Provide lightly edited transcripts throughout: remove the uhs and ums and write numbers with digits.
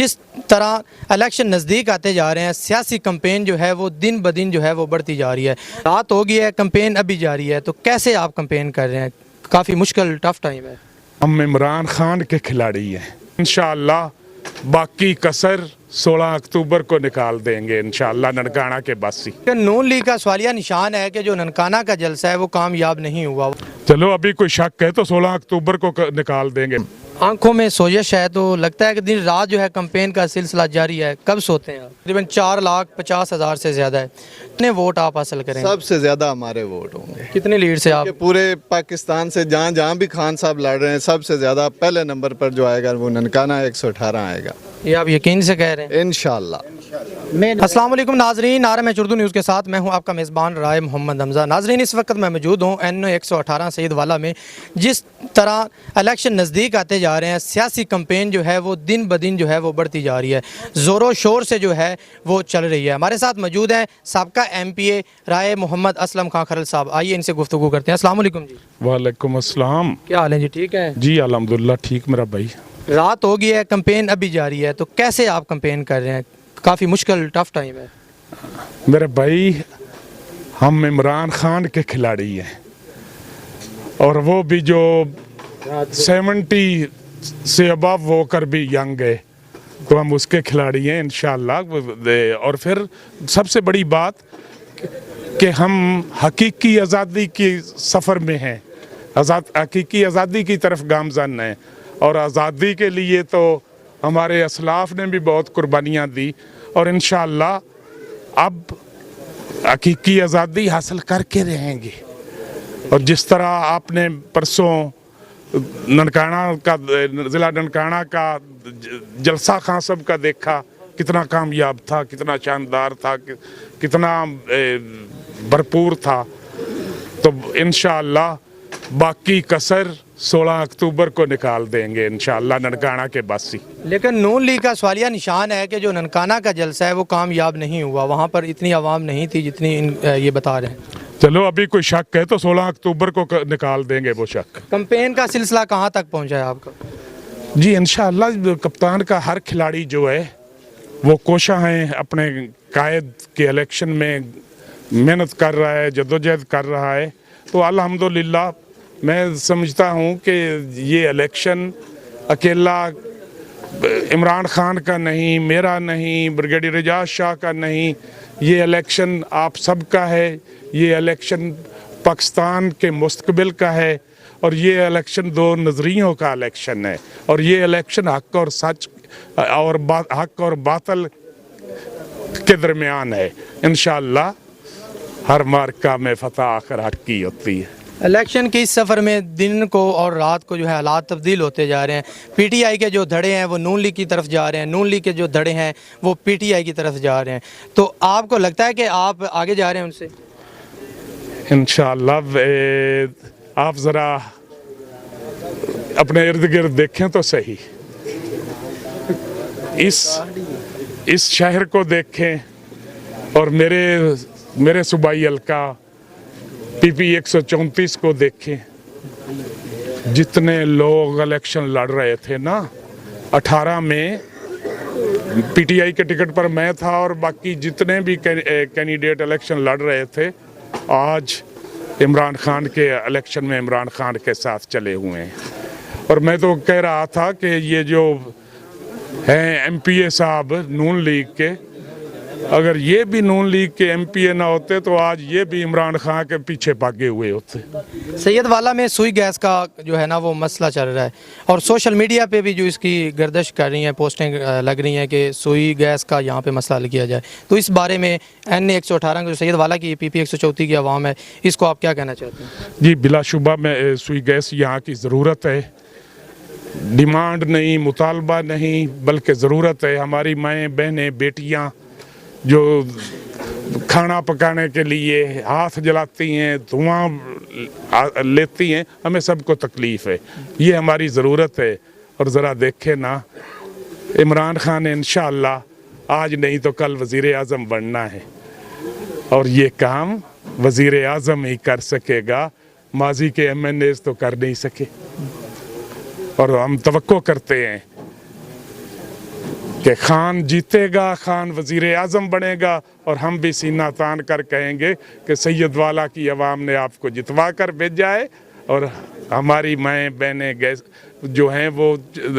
जिस तरह इलेक्शन नज़दीक आते जा रहे हैं, सियासी कैंपेन जो है वो दिन ब दिन जो है वो बढ़ती जा रही है। रात हो गई है, कैंपेन अभी जारी है, तो कैसे आप कैंपेन कर रहे हैं? काफ़ी मुश्किल टफ टाइम है। हम इमरान खान के खिलाड़ी हैं, इंशाअल्लाह बाकी कसर 16 अक्टूबर को निकाल देंगे इंशाअल्लाह ननकाना के बासी। नून लीग का सवालिया निशान है कि जो ननकाना का जलसा है वो कामयाब नहीं हुआ। चलो अभी कोई शक है तो 16 अक्टूबर को निकाल देंगे। आंखों में सोजिश है तो लगता है कि दिन रात जो है कैंपेन का सिलसिला जारी है। कब सोते हैं आप? तकरीबन 4,50,000 से ज़्यादा है। कितने वोट आप हासिल करेंगे? सबसे ज़्यादा हमारे वोट होंगे। कितने लीड से आप? पूरे पाकिस्तान से जहाँ जहाँ भी खान साहब लड़ रहे हैं, सबसे ज़्यादा पहले नंबर पर जो आएगा वो ननकाना 118 आएगा। ये आप यकीन से कह रहे हैं? इंशाअल्लाह। अस्सलाम वालेकुम नाजरीन, RM उर्दू न्यूज़ के साथ मैं हूं आपका मेज़बान राय मोहम्मद हमज़ा। नाजरीन, इस वक्त मैं मौजूद हूं NO 118 सईद वाला में। जिस तरह इलेक्शन नज़दीक आते जा रहे हैं, सियासी कैंपेन जो है वो दिन ब दिन जो है वो बढ़ती जा रही है, ज़ोरों शोर से जो है वो चल रही है। हमारे साथ मौजूद हैं साबका MPA राय मोहम्मद असलम खां खरल साहब। आइए इनसे गुफ्तगू करते हैं। अस्सलाम वालेकुम जी। वालेकुम अस्सलाम। क्या हाल है जी? ठीक है जी अल्हम्दुलिल्लाह ठीक मेरा भाई। रात हो गई है, कैंपेन अभी जारी है, तो कैसे आप कैंपेन कर रहे हैं? काफ़ी मुश्किल टफ टाइम है। मेरे भाई हम इमरान खान के खिलाड़ी हैं और वो भी जो 70 से अबव होकर भी यंग है, तो हम उसके खिलाड़ी हैं इंशाअल्लाह। और फिर सबसे बड़ी बात कि हम हकीकी आज़ादी की सफ़र में हैं, हकीकी आज़ादी की तरफ गामज़न हैं। और आज़ादी के लिए तो हमारे असलाफ ने भी बहुत कुर्बानियाँ दी और इंशाअल्लाह अब हकीकी आज़ादी हासिल करके रहेंगे। और जिस तरह आपने परसों ननकाना का ज़िला ननकाना का जलसा खां साहब का देखा, कितना कामयाब था, कितना शानदार था, कितना भरपूर था। तो इंशाअल्लाह बाकी कसर 16 अक्टूबर को निकाल देंगे इंशाअल्लाह ननकाना के बासी। लेकिन नून लीग का सवालिया निशान है कि जो ननकाना का जलसा है वो कामयाब नहीं हुआ, वहाँ पर इतनी आवाम नहीं थी जितनी ये बता रहे हैं। चलो अभी कोई शक है तो 16 अक्टूबर को निकाल देंगे वो शक। कैंपेन का सिलसिला कहाँ तक पहुँचा है आपका? जी इंशाअल्लाह कप्तान का हर खिलाड़ी जो है वो कोशा है, अपने कायद के इलेक्शन में मेहनत कर रहा है, जद्दोजहद कर रहा है। तो अल्हम्दुलिल्लाह मैं समझता हूँ कि ये इलेक्शन अकेला इमरान खान का नहीं, मेरा नहीं, ब्रिगेडियर एजाज शाह का नहीं, ये इलेक्शन आप सब का है। ये इलेक्शन पाकिस्तान के मुस्तकबिल का है और ये इलेक्शन दो नज़रियों का इलेक्शन है। और ये इलेक्शन हक और सच और हक और बातिल के दरमियान है। इंशाअल्लाह हर मार्का में फतह आखिर हक की होती है। इलेक्शन के इस सफ़र में दिन को और रात को जो है हालात तब्दील होते जा रहे हैं। PTI के जो धड़े हैं वो नून लीग की तरफ जा रहे हैं, नून लीग के जो धड़े हैं वो PTI की तरफ जा रहे हैं। तो आपको लगता है कि आप आगे जा रहे हैं उनसे? इंशाअल्लाह आप ज़रा अपने इर्द गिर्द देखें तो सही, इस शहर को देखें और मेरे सूबाई हल्का PP 134 को देखें। जितने लोग इलेक्शन लड़ रहे थे ना, 18 में PTI के टिकट पर मैं था और बाकी जितने भी कैंडिडेट इलेक्शन लड़ रहे थे, आज इमरान खान के इलेक्शन में इमरान खान के साथ चले हुए हैं। और मैं तो कह रहा था कि ये जो हैं MPA साहब नून लीग के, अगर ये भी नून लीग के MPA ना होते तो आज ये भी इमरान खान के पीछे भागे हुए होते। सैयद वाला में सुई गैस का जो है ना वो मसला चल रहा है और सोशल मीडिया पे भी जो इसकी गर्दिश कर रही हैं, पोस्टें लग रही हैं कि सुई गैस का यहाँ पे मसला हल किया जाए। तो इस बारे में NA 118 जो सैयद वाला की PP 134 की आवाम है, इसको आप क्या कहना चाहते हैं? जी बिलाशुबा में सुई गैस यहाँ की ज़रूरत है, डिमांड नहीं, मुतालबा नहीं, बल्कि ज़रूरत है। हमारी माएँ बहनें बेटियाँ जो खाना पकाने के लिए हाथ जलाती हैं, धुआं लेती हैं, हमें सबको तकलीफ़ है, ये हमारी ज़रूरत है। और ज़रा देखें ना, इमरान खान ने इंशाअल्लाह आज नहीं तो कल वज़ीर आज़म बनना है और ये काम वज़ीर आज़म ही कर सकेगा, माजी के MNAs तो कर नहीं सके। और हम तवक्को करते हैं कि खान जीतेगा, खान वज़ीर आज़म बनेगा, और हम भी सीना तान कर कहेंगे कि सैयद वाला की आवाम ने आपको जितवा कर भेजा है। और हमारी माएँ बहनें गैस जो हैं वो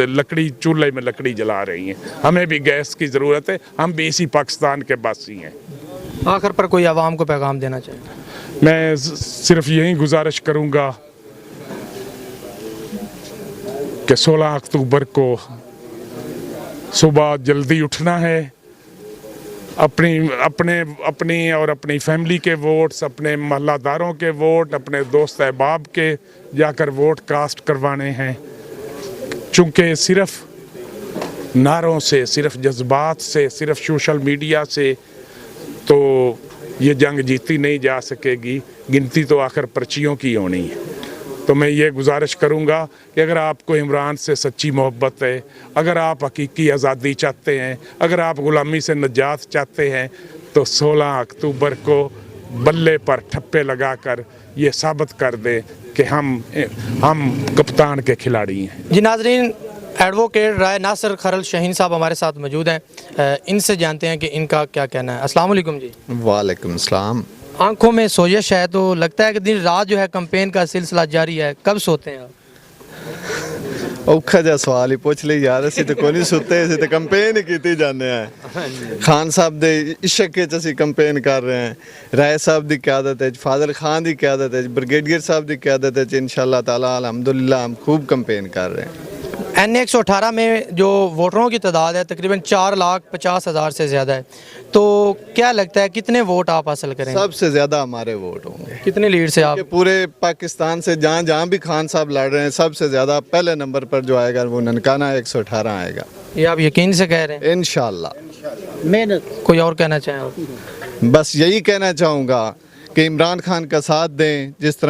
लकड़ी चूल्हे में लकड़ी जला रही हैं, हमें भी गैस की ज़रूरत है, हम भी इसी पाकिस्तान के बासी हैं। आखिर पर कोई आवाम को पैगाम देना चाहिए? मैं सिर्फ यही गुजारिश करूँगा कि 16 अक्टूबर को सुबह जल्दी उठना है, अपनी और अपनी फैमिली के वोट्स, अपने महल्लादारों के वोट, अपने दोस्त अहबाब के जाकर वोट कास्ट करवाने हैं। चूँकि सिर्फ नारों से, सिर्फ जज्बात से, सिर्फ सोशल मीडिया से तो ये जंग जीती नहीं जा सकेगी, गिनती तो आखिर पर्चियों की होनी है। तो मैं ये गुजारिश करूँगा कि अगर आपको इमरान से सच्ची मोहब्बत है, अगर आप हकीकी आज़ादी चाहते हैं, अगर आप ग़ुलामी से निजात चाहते हैं, तो 16 अक्टूबर को बल्ले पर ठप्पे लगाकर ये साबित कर दें कि हम कप्तान के खिलाड़ी हैं। जी नाजरीन, एडवोकेट राय नासिर खरल शाहीन साहब हमारे साथ मौजूद हैं। इनसे जानते हैं कि इनका क्या कहना है। अस्सलाम वालेकुम जी। वालेकुम सलाम। आंखों में सोजिश है तो लगता है कि दिन रात जो है कैंपेन का सिलसिला जारी है, कब सोते हैं आप? औखा जा सवाल ही पूछ ली यार, ਅਸੀਂ तो कोई नहीं सुते, ਅਸੀਂ तो कंपेन ही कीती जाने हैं। खान साहब दे इश्क के ਅਸੀਂ कंपेन कर रहे हैं, राय साहब दी क़यादत है, फाजिल खान दी क़यादत है, ब्रिगेडियर साहब दी क़यादत है, इंशाअल्लाह ताला अल्हम्दुलिल्लाह हम खूब कंपेन कर रहे हैं। N118 में जो वोटरों की तादाद है तकरीबन 4,50,000 से ज़्यादा है, तो क्या लगता है कितने वोट आप हासिल करेंगे? सबसे ज़्यादा हमारे वोट होंगे। कितने लीड से आप? कि पूरे पाकिस्तान से जहाँ जहाँ भी खान साहब लड़ रहे हैं, सबसे ज़्यादा पहले नंबर पर जो आएगा वो ननकाना 118 आएगा। ये आप यकीन से कह रहे हैं? इंशाअल्लाह। मेहनत। कोई और कहना चाहें आप? बस यही कहना चाहूँगा कि इमरान खान का साथ दें, जिस तरह